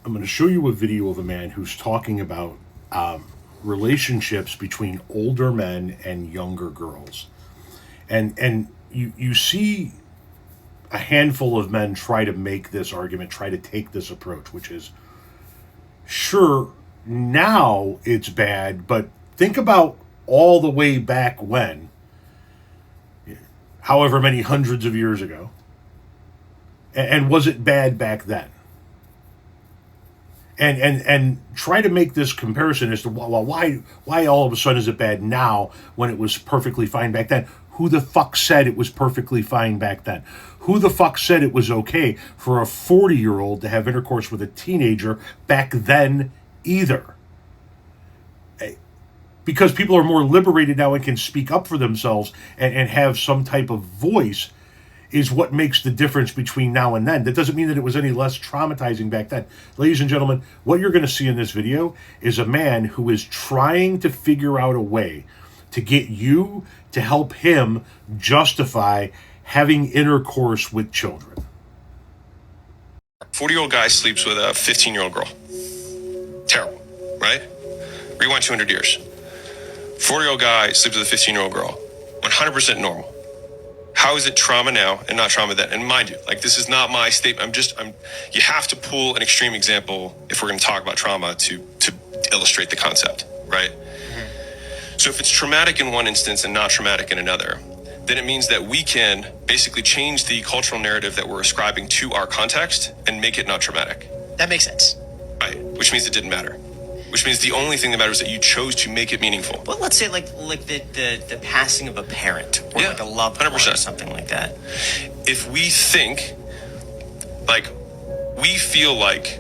I'm going to show you a video of a man who's talking about relationships between older men and younger girls. And you see a handful of men try to make this argument, try to take this approach, which is, sure, now it's bad, but think about all the way back when, however many hundreds of years ago, and was it bad back then? And try to make this comparison as to, well, why all of a sudden is it bad now when it was perfectly fine back then? Who the fuck said it was perfectly fine back then? Who the fuck said it was okay for a 40-year-old to have intercourse with a teenager back then either? Because people are more liberated now and can speak up for themselves and have some type of voice is what makes the difference between now and then. That doesn't mean that it was any less traumatizing back then. Ladies and gentlemen, what you're going to see in this video is a man who is trying to figure out a way to get you to help him justify having intercourse with children. 40-year-old guy sleeps with a 15-year-old girl. Terrible, right? Rewind 200 years. 40-year-old guy sleeps with a 15-year-old girl. 100% normal. How is it trauma now and not trauma then? And mind you, like, this is not my statement. You have to pull an extreme example if we're going to talk about trauma to illustrate the concept, right? Mm-hmm. So if it's traumatic in one instance and not traumatic in another, then it means that we can basically change the cultural narrative that we're ascribing to our context and make it not traumatic. That makes sense. Right, which means it didn't matter. Which means the only thing that matters is that you chose to make it meaningful. Well, let's say like the passing of a parent or like a loved 100%. One or something like that. If we think, like, we feel like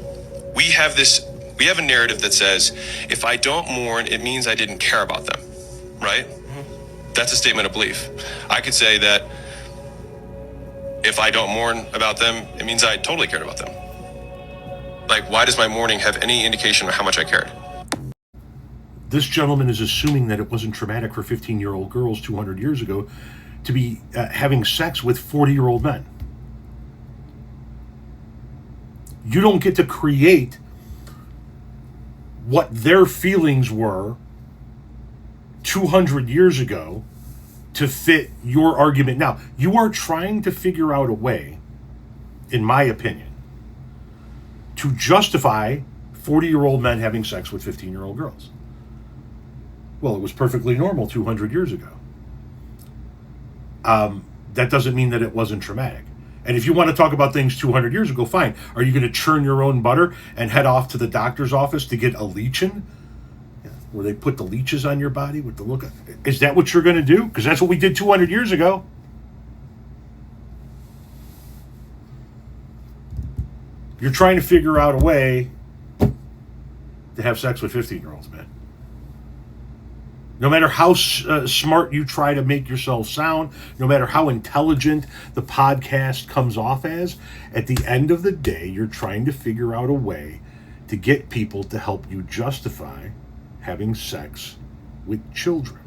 we have a narrative that says, if I don't mourn, it means I didn't care about them, right? Mm-hmm. That's a statement of belief. I could say that if I don't mourn about them, it means I totally cared about them. Like, why does my mourning have any indication of how much I cared? This gentleman is assuming that it wasn't traumatic for 15-year-old girls 200 years ago to be having sex with 40-year-old men. You don't get to create what their feelings were 200 years ago to fit your argument now. You are trying to figure out a way, in my opinion, to justify 40-year-old men having sex with 15-year-old girls. Well, it was perfectly normal 200 years ago. That doesn't mean that it wasn't traumatic. And if you want to talk about things 200 years ago, fine. Are you going to churn your own butter and head off to the doctor's office to get a leech-in? Where they put the leeches on your body with the look? Is that what you're going to do? Because that's what we did 200 years ago. You're trying to figure out a way to have sex with 15-year-olds, man. No matter how smart you try to make yourself sound, no matter how intelligent the podcast comes off as, at the end of the day, you're trying to figure out a way to get people to help you justify having sex with children.